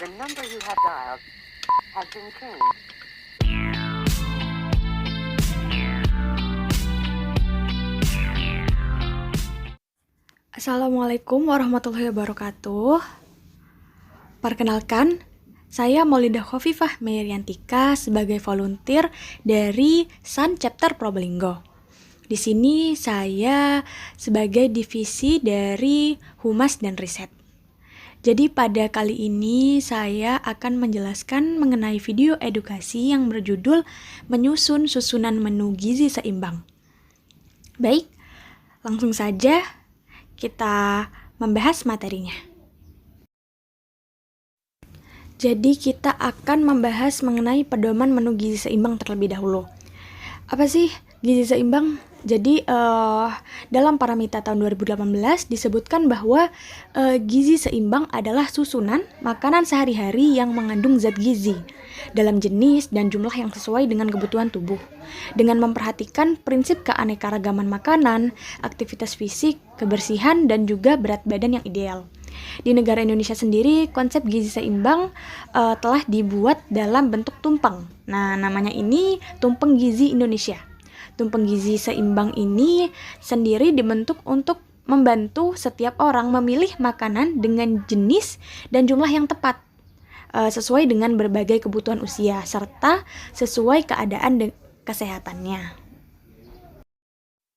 The number you have dialed has been changed. Assalamualaikum warahmatullahi wabarakatuh. Perkenalkan, saya Maulidah Khofifah Meriantika sebagai volunteer dari Sun Chapter Probolinggo. Di sini saya sebagai divisi dari Humas dan Riset. Jadi pada kali ini saya akan menjelaskan mengenai video edukasi yang berjudul Menyusun Susunan Menu Gizi Seimbang. Baik, langsung saja kita membahas materinya. Jadi kita akan membahas mengenai pedoman menu gizi seimbang terlebih dahulu. Apa sih gizi seimbang? Jadi dalam Paramita tahun 2018 disebutkan bahwa gizi seimbang adalah susunan makanan sehari-hari yang mengandung zat gizi dalam jenis dan jumlah yang sesuai dengan kebutuhan tubuh, dengan memperhatikan prinsip keanekaragaman makanan, aktivitas fisik, kebersihan, dan juga berat badan yang ideal. Di negara Indonesia sendiri, konsep gizi seimbang telah dibuat dalam bentuk tumpeng. Nah, namanya ini Tumpeng Gizi Indonesia. Tumpeng gizi seimbang ini sendiri dibentuk untuk membantu setiap orang memilih makanan dengan jenis dan jumlah yang tepat, sesuai dengan berbagai kebutuhan usia, serta sesuai keadaan kesehatannya.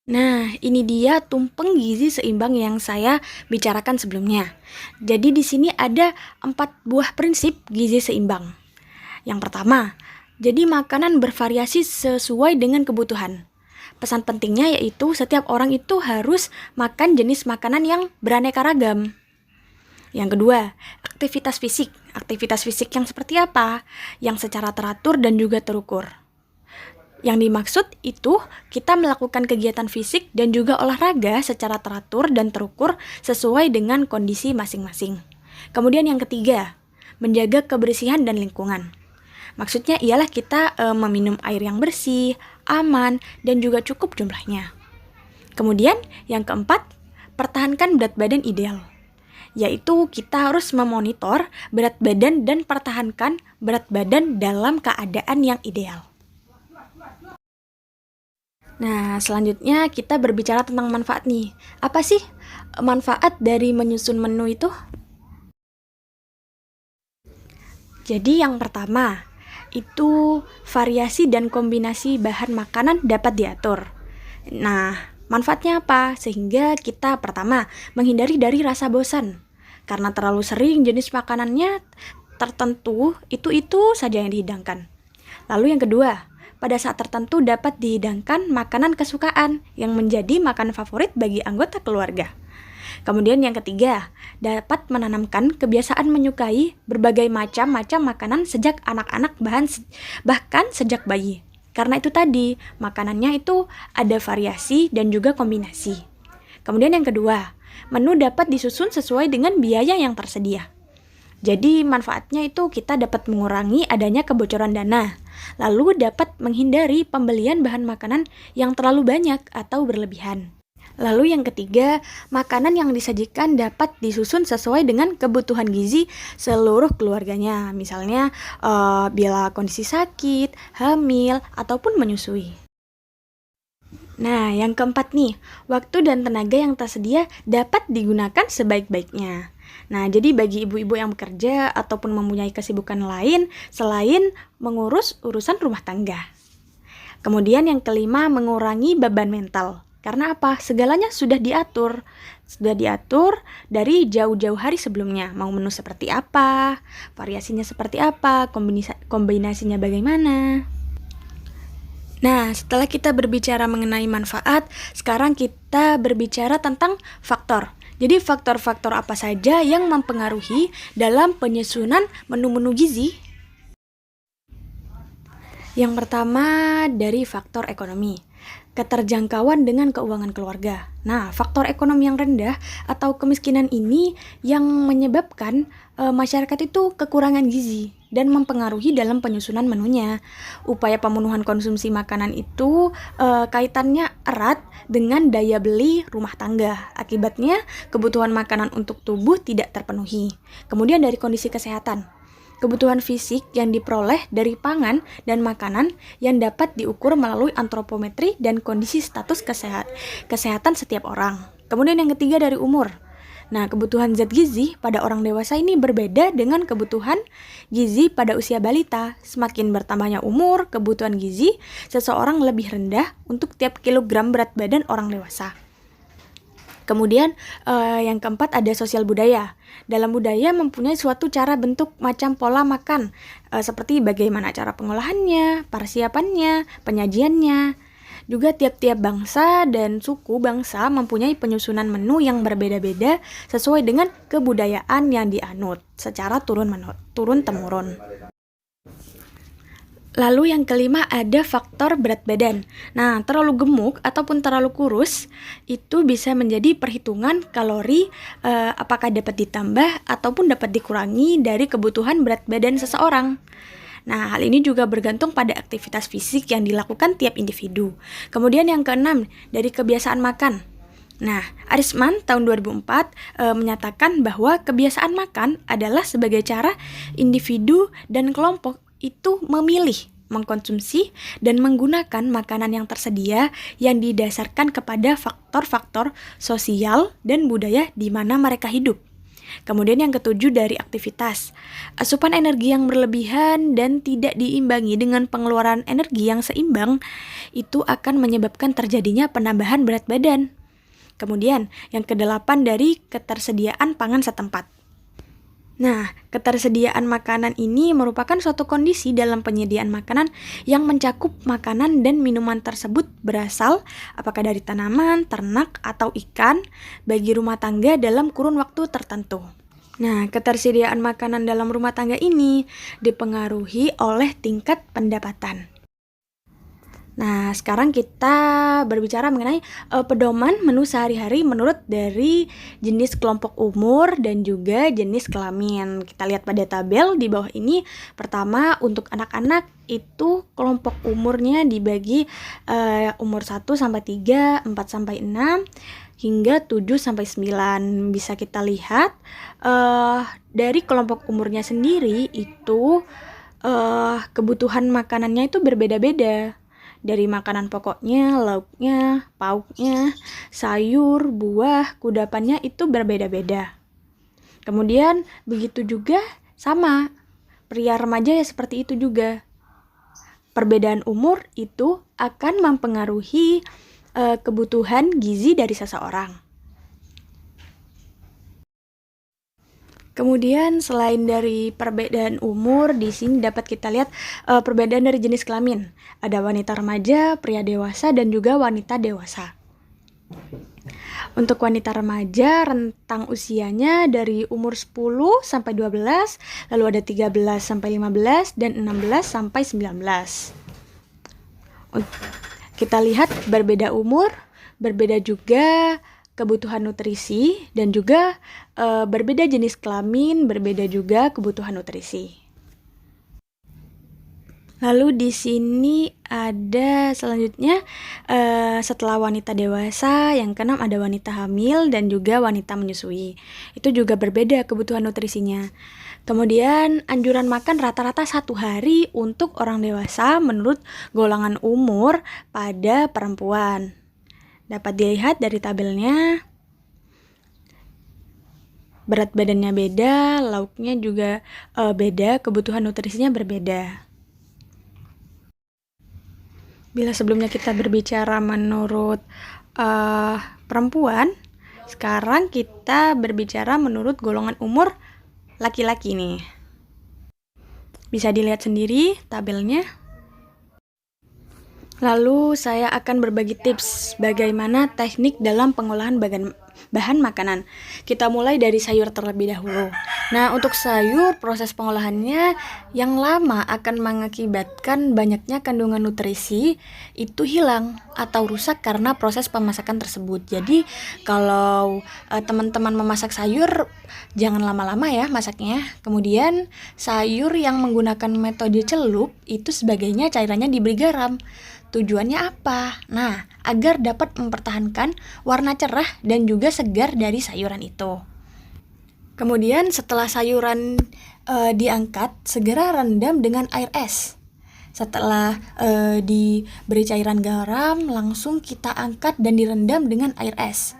Nah, ini dia tumpeng gizi seimbang yang saya bicarakan sebelumnya. Jadi di sini ada 4 buah prinsip gizi seimbang. Yang pertama, jadi makanan bervariasi sesuai dengan kebutuhan. Pesan pentingnya yaitu setiap orang itu harus makan jenis makanan yang beraneka ragam. Yang kedua, aktivitas fisik. Aktivitas fisik yang seperti apa? Yang secara teratur dan juga terukur. Yang dimaksud itu kita melakukan kegiatan fisik dan juga olahraga secara teratur dan terukur sesuai dengan kondisi masing-masing. Kemudian yang ketiga, menjaga kebersihan dan lingkungan. Maksudnya ialah kita meminum air yang bersih, aman, dan juga cukup jumlahnya. Kemudian yang keempat, pertahankan berat badan ideal. Yaitu kita harus memonitor berat badan dan pertahankan berat badan dalam keadaan yang ideal. Nah, selanjutnya kita berbicara tentang manfaat nih. Apa sih manfaat dari menyusun menu itu? Jadi yang pertama, itu variasi dan kombinasi bahan makanan dapat diatur. Nah, manfaatnya apa? Sehingga kita pertama, menghindari dari rasa bosan. Karena terlalu sering jenis makanannya tertentu, itu saja yang dihidangkan. Lalu yang kedua, pada saat tertentu dapat dihidangkan makanan kesukaan yang menjadi makanan favorit bagi anggota keluarga. Kemudian yang ketiga, dapat menanamkan kebiasaan menyukai berbagai macam makanan sejak anak-anak bahkan sejak bayi. Karena itu tadi, makanannya itu ada variasi dan juga kombinasi. Kemudian yang kedua, menu dapat disusun sesuai dengan biaya yang tersedia. Jadi manfaatnya itu kita dapat mengurangi adanya kebocoran dana, lalu dapat menghindari pembelian bahan makanan yang terlalu banyak atau berlebihan. Lalu yang ketiga, makanan yang disajikan dapat disusun sesuai dengan kebutuhan gizi seluruh keluarganya. Misalnya bila kondisi sakit, hamil, ataupun menyusui. Nah, yang keempat nih, waktu dan tenaga yang tersedia dapat digunakan sebaik-baiknya. Nah, jadi bagi ibu-ibu yang bekerja ataupun mempunyai kesibukan lain selain mengurus urusan rumah tangga. Kemudian yang kelima, mengurangi beban mental. Karena apa? Segalanya sudah diatur dari jauh-jauh hari sebelumnya. Mau menu seperti apa, variasinya seperti apa, kombinasinya bagaimana. Nah, setelah kita berbicara mengenai manfaat, sekarang kita berbicara tentang faktor. Jadi faktor-faktor apa saja yang mempengaruhi dalam penyusunan menu-menu gizi? Yang pertama dari faktor ekonomi. Keterjangkauan dengan keuangan keluarga. Nah, faktor ekonomi yang rendah atau kemiskinan ini yang menyebabkan masyarakat itu kekurangan gizi dan mempengaruhi dalam penyusunan menunya. Upaya pemenuhan konsumsi makanan itu kaitannya erat dengan daya beli rumah tangga. Akibatnya, kebutuhan makanan untuk tubuh tidak terpenuhi. Kemudian dari kondisi kesehatan. kebutuhan fisik yang diperoleh dari pangan dan makanan yang dapat diukur melalui antropometri dan kondisi status kesehatan setiap orang. Kemudian yang ketiga dari umur. Nah, kebutuhan zat gizi pada orang dewasa ini berbeda dengan kebutuhan gizi pada usia balita. Semakin bertambahnya umur, kebutuhan gizi seseorang lebih rendah untuk tiap kilogram berat badan orang dewasa. Kemudian yang keempat ada sosial budaya. Dalam budaya mempunyai suatu cara bentuk macam pola makan, seperti bagaimana cara pengolahannya, persiapannya, penyajiannya. Juga tiap-tiap bangsa dan suku bangsa mempunyai penyusunan menu yang berbeda-beda sesuai dengan kebudayaan yang dianut secara turun-temurun. Lalu yang kelima ada faktor berat badan. Nah, terlalu gemuk ataupun terlalu kurus itu bisa menjadi perhitungan kalori apakah dapat ditambah ataupun dapat dikurangi dari kebutuhan berat badan seseorang. Nah, hal ini juga bergantung pada aktivitas fisik yang dilakukan tiap individu. Kemudian yang keenam, dari kebiasaan makan. Nah, Arisman tahun 2004 menyatakan bahwa kebiasaan makan adalah sebagai cara individu dan kelompok itu memilih, mengkonsumsi, dan menggunakan makanan yang tersedia yang didasarkan kepada faktor-faktor sosial dan budaya di mana mereka hidup. Kemudian yang ketujuh dari aktivitas. Asupan energi yang berlebihan dan tidak diimbangi dengan pengeluaran energi yang seimbang itu akan menyebabkan terjadinya penambahan berat badan. Kemudian yang kedelapan dari ketersediaan pangan setempat. Nah, ketersediaan makanan ini merupakan suatu kondisi dalam penyediaan makanan yang mencakup makanan dan minuman tersebut berasal apakah dari tanaman, ternak, atau ikan bagi rumah tangga dalam kurun waktu tertentu. Nah, ketersediaan makanan dalam rumah tangga ini dipengaruhi oleh tingkat pendapatan. Nah, sekarang kita berbicara mengenai pedoman menu sehari-hari menurut dari jenis kelompok umur dan juga jenis kelamin. Kita lihat pada tabel di bawah ini. Pertama, untuk anak-anak itu kelompok umurnya dibagi umur 1 sampai 3, 4 sampai 6 hingga 7 sampai 9. Bisa kita lihat dari kelompok umurnya sendiri itu kebutuhan makanannya itu berbeda-beda. Dari makanan pokoknya, lauknya, pauknya, sayur, buah, kudapannya itu berbeda-beda. Kemudian begitu juga sama, pria remaja ya seperti itu juga. Perbedaan umur itu akan mempengaruhi kebutuhan gizi dari seseorang. Kemudian selain dari perbedaan umur, di sini dapat kita lihat perbedaan dari jenis kelamin. Ada wanita remaja, pria dewasa, dan juga wanita dewasa. Untuk wanita remaja, rentang usianya dari umur 10 sampai 12, lalu ada 13 sampai 15, dan 16 sampai 19. Kita lihat berbeda umur, berbeda juga kebutuhan nutrisi, dan juga berbeda jenis kelamin, berbeda juga kebutuhan nutrisi. Lalu di sini ada selanjutnya setelah wanita dewasa, yang keenam ada wanita hamil dan juga wanita menyusui. Itu juga berbeda kebutuhan nutrisinya. Kemudian anjuran makan rata-rata 1 hari untuk orang dewasa menurut golongan umur pada perempuan. Dapat dilihat dari tabelnya, berat badannya beda, lauknya juga beda, kebutuhan nutrisinya berbeda. Bila sebelumnya kita berbicara menurut perempuan, sekarang kita berbicara menurut golongan umur laki-laki nih. Bisa dilihat sendiri tabelnya. Lalu saya akan berbagi tips bagaimana teknik dalam pengolahan bahan makanan. Kita mulai dari sayur terlebih dahulu. Nah, untuk sayur, proses pengolahannya yang lama akan mengakibatkan banyaknya kandungan nutrisi itu hilang atau rusak karena proses pemasakan tersebut. Jadi, kalau teman-teman memasak sayur, jangan lama-lama ya masaknya. Kemudian, sayur yang menggunakan metode celup itu sebagainya cairannya diberi garam. Tujuannya apa? Nah, agar dapat mempertahankan warna cerah dan juga segar dari sayuran itu. Kemudian setelah sayuran diangkat, segera rendam dengan air es. Setelah diberi cairan garam, langsung kita angkat dan direndam dengan air es.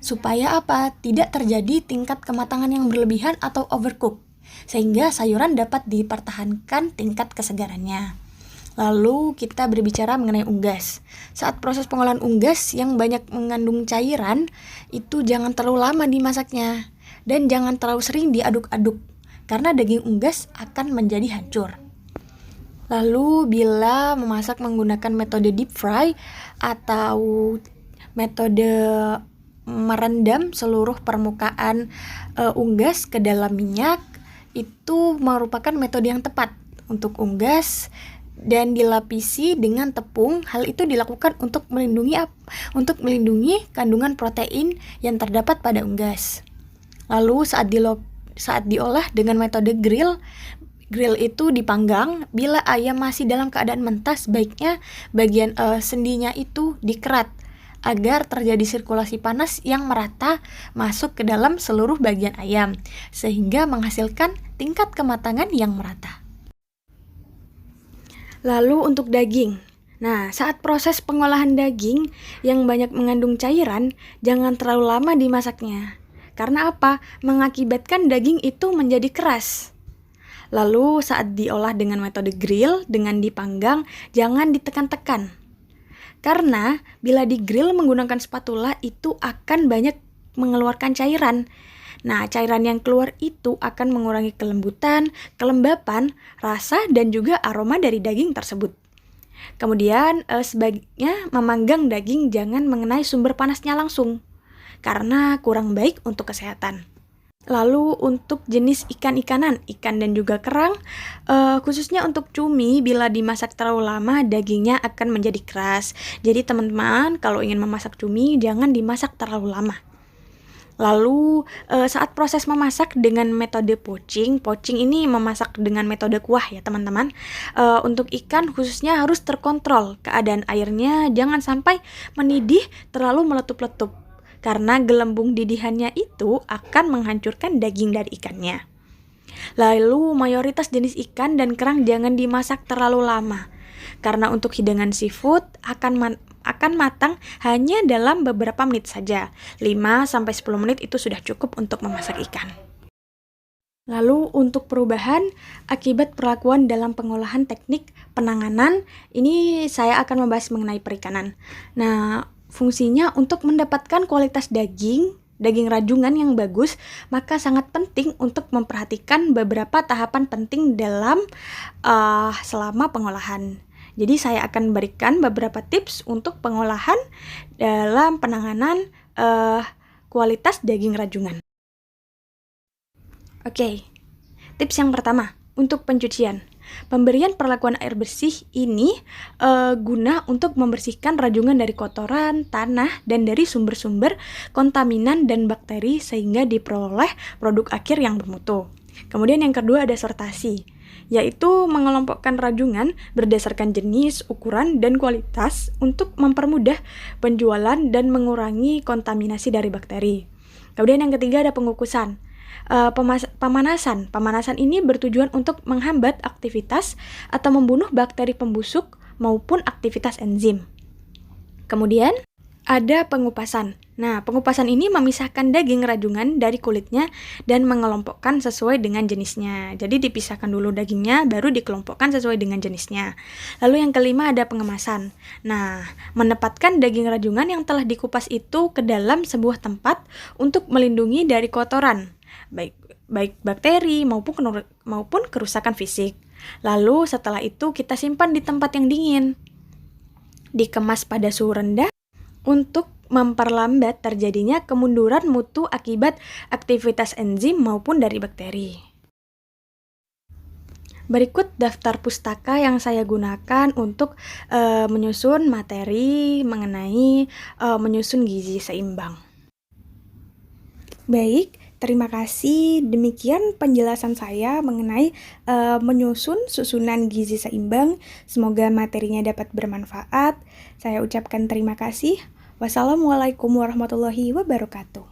Supaya apa? Tidak terjadi tingkat kematangan yang berlebihan atau overcook, sehingga sayuran dapat dipertahankan tingkat kesegarannya. Lalu kita berbicara mengenai unggas. Saat proses pengolahan unggas yang banyak mengandung cairan, itu jangan terlalu lama dimasaknya. Dan jangan terlalu sering diaduk-aduk, karena daging unggas akan menjadi hancur. Lalu bila memasak menggunakan metode deep fry atau metode merendam seluruh permukaan unggas ke dalam minyak, itu merupakan metode yang tepat untuk unggas dan dilapisi dengan tepung. Hal itu dilakukan untuk melindungi kandungan protein yang terdapat pada unggas. Lalu saat diolah dengan metode grill itu dipanggang. Bila ayam masih dalam keadaan mentah, sebaiknya bagian sendinya itu dikerat agar terjadi sirkulasi panas yang merata masuk ke dalam seluruh bagian ayam, sehingga menghasilkan tingkat kematangan yang merata. Lalu untuk daging. Nah, saat proses pengolahan daging yang banyak mengandung cairan, jangan terlalu lama dimasaknya. Karena apa? Mengakibatkan daging itu menjadi keras. Lalu saat diolah dengan metode grill, dengan dipanggang, jangan ditekan-tekan. Karena bila digrill menggunakan spatula itu akan banyak mengeluarkan cairan. Nah, cairan yang keluar itu akan mengurangi kelembutan, kelembapan, rasa, dan juga aroma dari daging tersebut. Kemudian, sebaiknya memanggang daging jangan mengenai sumber panasnya langsung, karena kurang baik untuk kesehatan. Lalu untuk jenis ikan-ikanan, ikan dan juga kerang, khususnya untuk cumi, bila dimasak terlalu lama dagingnya akan menjadi keras. Jadi teman-teman kalau ingin memasak cumi jangan dimasak terlalu lama. Lalu saat proses memasak dengan metode poaching ini memasak dengan metode kuah ya teman-teman. Untuk ikan khususnya harus terkontrol keadaan airnya, jangan sampai mendidih terlalu meletup-letup. Karena gelembung didihannya itu akan menghancurkan daging dari ikannya. Lalu mayoritas jenis ikan dan kerang jangan dimasak terlalu lama. Karena untuk hidangan seafood akan matang hanya dalam beberapa menit saja. 5-10 menit itu sudah cukup untuk memasak ikan. Lalu untuk perubahan akibat perlakuan dalam pengolahan teknik penanganan, ini saya akan membahas mengenai perikanan. Nah, fungsinya untuk mendapatkan kualitas daging rajungan yang bagus, maka sangat penting untuk memperhatikan beberapa tahapan penting dalam selama pengolahan. Jadi saya akan berikan beberapa tips untuk pengolahan dalam penanganan kualitas daging rajungan. Oke, tips yang pertama, untuk pencucian. Pemberian perlakuan air bersih ini guna untuk membersihkan rajungan dari kotoran, tanah, dan dari sumber-sumber kontaminan dan bakteri sehingga diperoleh produk akhir yang bermutu. Kemudian yang kedua ada sortasi, yaitu mengelompokkan rajungan berdasarkan jenis, ukuran, dan kualitas untuk mempermudah penjualan dan mengurangi kontaminasi dari bakteri. Kemudian yang ketiga ada pengukusan. Pemanasan ini bertujuan untuk menghambat aktivitas atau membunuh bakteri pembusuk maupun aktivitas enzim. Kemudian ada pengupasan. Nah, pengupasan ini memisahkan daging rajungan dari kulitnya dan mengelompokkan sesuai dengan jenisnya. Jadi dipisahkan dulu dagingnya, baru dikelompokkan sesuai dengan jenisnya. Lalu yang kelima ada pengemasan. Nah, menempatkan daging rajungan yang telah dikupas itu ke dalam sebuah tempat untuk melindungi dari kotoran, baik bakteri maupun kerusakan fisik. Lalu setelah itu kita simpan di tempat yang dingin. Dikemas pada suhu rendah untuk memperlambat terjadinya kemunduran mutu akibat aktivitas enzim maupun dari bakteri. Berikut daftar pustaka yang saya gunakan untuk menyusun materi mengenai menyusun gizi seimbang. Baik, terima kasih. Demikian penjelasan saya mengenai menyusun susunan gizi seimbang. Semoga materinya dapat bermanfaat. Saya ucapkan terima kasih. Wassalamualaikum warahmatullahi wabarakatuh.